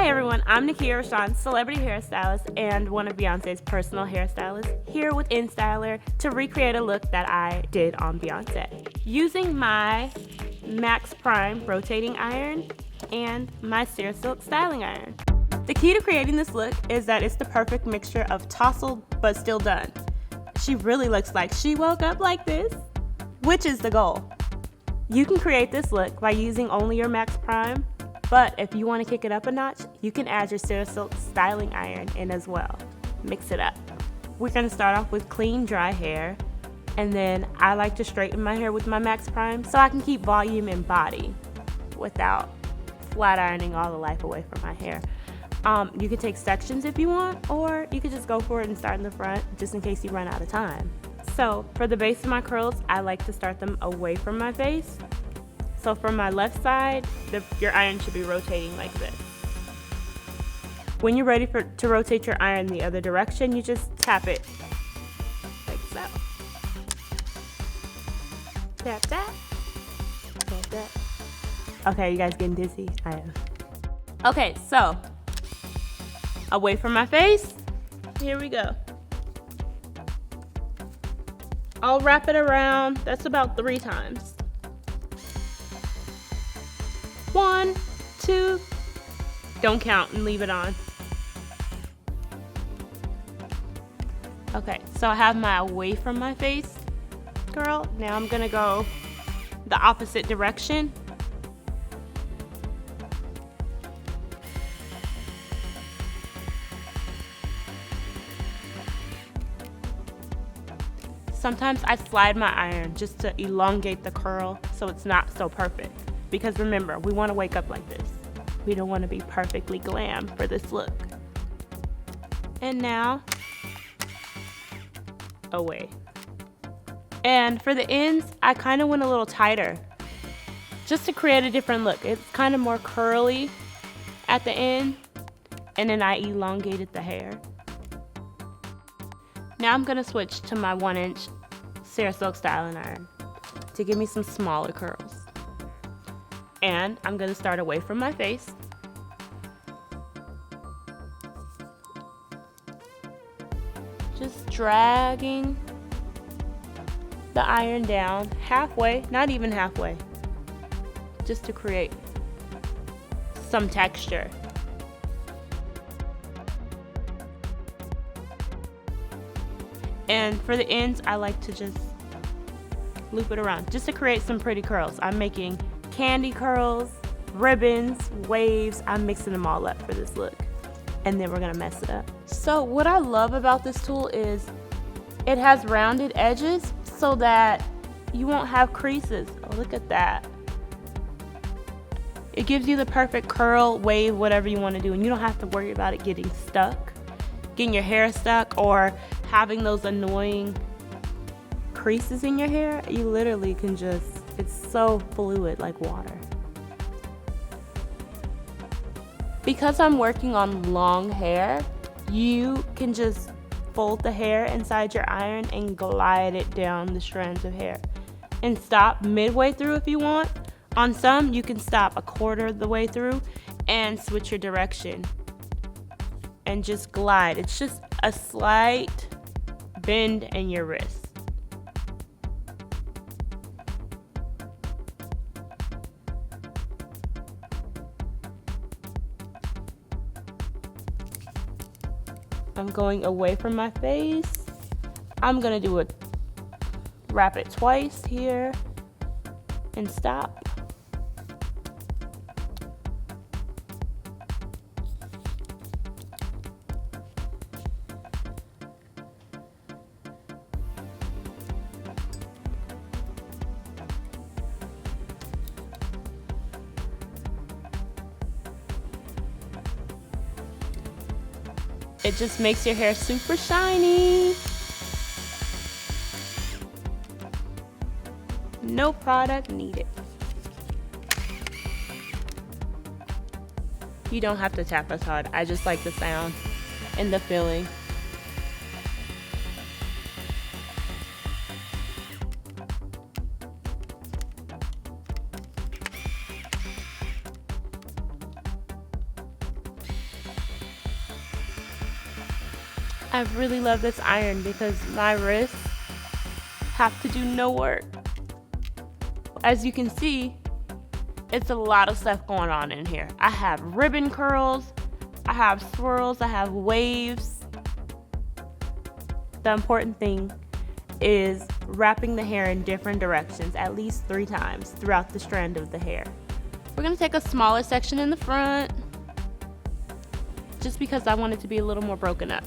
Hi everyone, I'm Nakia Rashawn, celebrity hairstylist and one of Beyoncé's personal hairstylists, here with InStyler to recreate a look that I did on Beyoncé. Using my Max Prime rotating iron and my CERASILK styling iron. The key to creating this look is that it's the perfect mixture of tousled but still done. She really looks like she woke up like this, which is the goal. You can create this look by using only your Max Prime, but if you want to kick it up a notch, you can add your CERASILK styling iron in as well. Mix it up. We're going to start off with clean, dry hair, and then I like to straighten my hair with my Max Prime so I can keep volume and body without flat ironing all the life away from my hair. You can take sections if you want, or you could just go for it and start in the front just in case you run out of time. So for the base of my curls, I like to start them away from my face. So from my left side, your iron should be rotating like this. When you're ready to rotate your iron the other direction, you just tap it like so. Tap, tap. Tap, tap. Okay, you guys getting dizzy? I am. Okay, so away from my face, here we go. I'll wrap it around, that's about 3 times. 1, 2, don't count and leave it on. Okay, so I have my away from my face curl. Now I'm gonna go the opposite direction. Sometimes I slide my iron just to elongate the curl so it's not so perfect. Because remember, we want to wake up like this. We don't want to be perfectly glam for this look. And now, away. And for the ends, I kind of went a little tighter just to create a different look. It's kind of more curly at the end, and then I elongated the hair. Now I'm gonna switch to my 1-inch CERASILK styling iron to give me some smaller curls. And I'm gonna start away from my face. Just dragging the iron down halfway, not even halfway, just to create some texture. And for the ends, I like to just loop it around just to create some pretty curls. I'm making candy curls, ribbons, waves. I'm mixing them all up for this look. And then we're gonna mess it up. So what I love about this tool is it has rounded edges so that you won't have creases. Oh, look at that. It gives you the perfect curl, wave, whatever you want to do, and you don't have to worry about it getting stuck, getting your hair stuck, or having those annoying creases in your hair. You literally can just, it's so fluid like water. Because I'm working on long hair, you can just fold the hair inside your iron and glide it down the strands of hair. And stop midway through if you want. On some, you can stop a quarter of the way through and switch your direction. And just glide. It's just a slight bend in your wrist. I'm going away from my face. I'm gonna do it, wrap it twice here and stop. It just makes your hair super shiny. No product needed. You don't have to tap as hard. I just like the sound and the feeling. I really love this iron because my wrists have to do no work. As you can see, it's a lot of stuff going on in here. I have ribbon curls, I have swirls, I have waves. The important thing is wrapping the hair in different directions at least 3 times throughout the strand of the hair. We're gonna take a smaller section in the front just because I want it to be a little more broken up.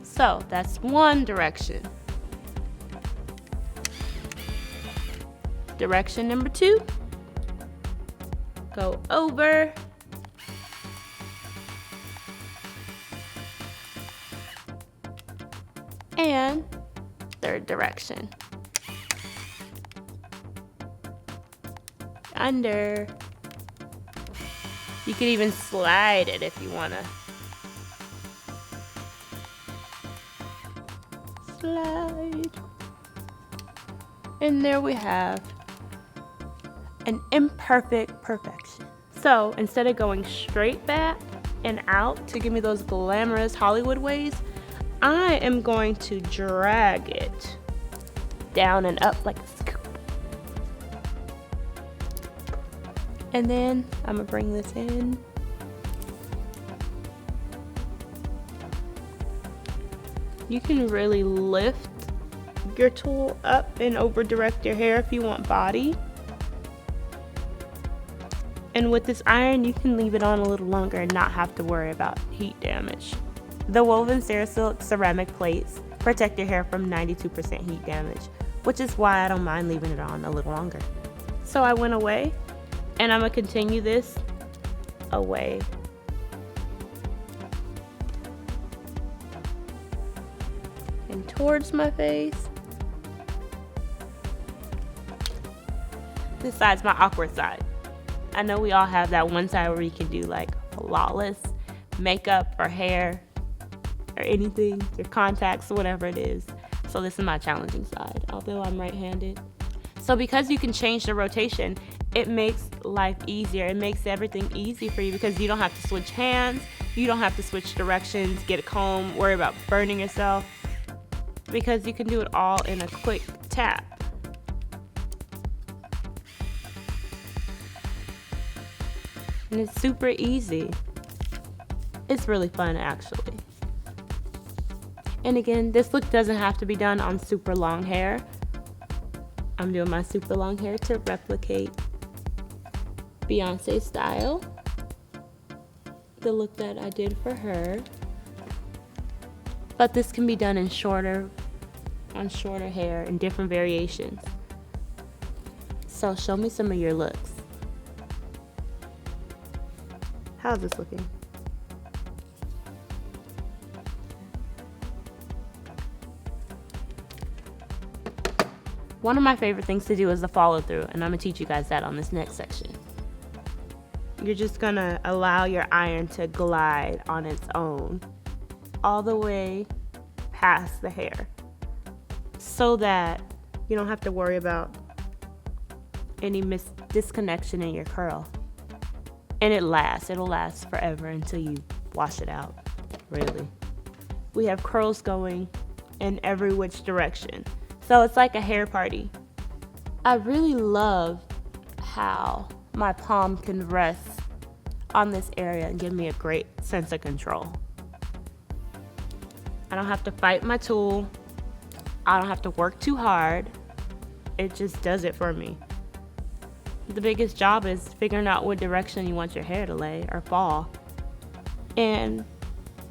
So that's one direction. Direction number 2, go over, and third direction, under. You could even slide it if you wanna. Slide. And there we have an imperfect perfection. So instead of going straight back and out to give me those glamorous Hollywood waves, I am going to drag it down and up like a scoop. And then I'm gonna bring this in. You can really lift your tool up and over direct your hair if you want body. And with this iron, you can leave it on a little longer and not have to worry about heat damage. The woven CERASILK ceramic plates protect your hair from 92% heat damage, which is why I don't mind leaving it on a little longer. So I went away, and I'm gonna continue this away. And towards my face. This side's my awkward side. I know we all have that one side where you can do like flawless makeup or hair or anything, your contacts, whatever it is. So this is my challenging side, although I'm right-handed. So because you can change the rotation, it makes life easier. It makes everything easy for you because you don't have to switch hands, you don't have to switch directions, get a comb, worry about burning yourself, because you can do it all in a quick tap. And it's super easy. It's really fun actually. And again, this look doesn't have to be done on super long hair. I'm doing my super long hair to replicate Beyoncé's style. The look that I did for her. But this can be done in on shorter hair in different variations. So show me some of your looks. How's this looking? One of my favorite things to do is the follow through, and I'm gonna teach you guys that on this next section. You're just gonna allow your iron to glide on its own all the way past the hair so that you don't have to worry about any disconnection in your curl. And it'll last forever until you wash it out, really. We have curls going in every which direction. So it's like a hair party. I really love how my palm can rest on this area and give me a great sense of control. I don't have to fight my tool. I don't have to work too hard. It just does it for me. The biggest job is figuring out what direction you want your hair to lay or fall. And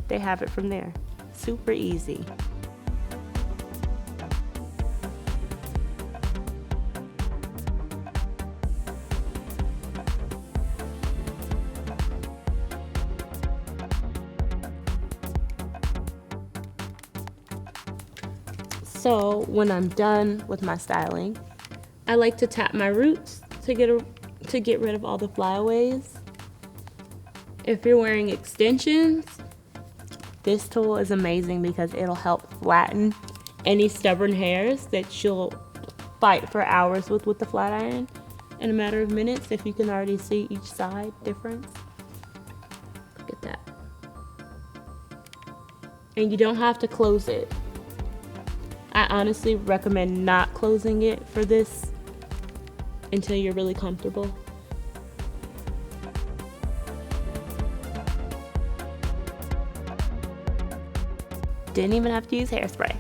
they have it from there. Super easy. So when I'm done with my styling, I like to tap my roots to get rid of all the flyaways. If you're wearing extensions, this tool is amazing because it'll help flatten any stubborn hairs that you'll fight for hours with the flat iron in a matter of minutes if you can already see each side difference. Look at that. And you don't have to close it. I honestly recommend not closing it for this until you're really comfortable. Didn't even have to use hairspray.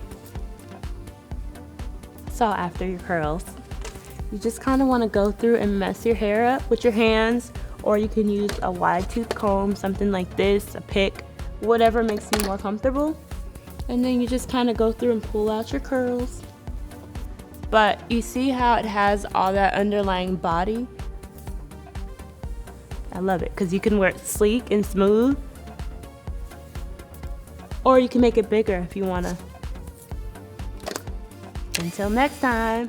So after your curls, you just kind of want to go through and mess your hair up with your hands, or you can use a wide tooth comb, something like this, a pick, whatever makes you more comfortable. And then you just kind of go through and pull out your curls. But you see how it has all that underlying body? I love it because you can wear it sleek and smooth, or you can make it bigger if you want to. Until next time.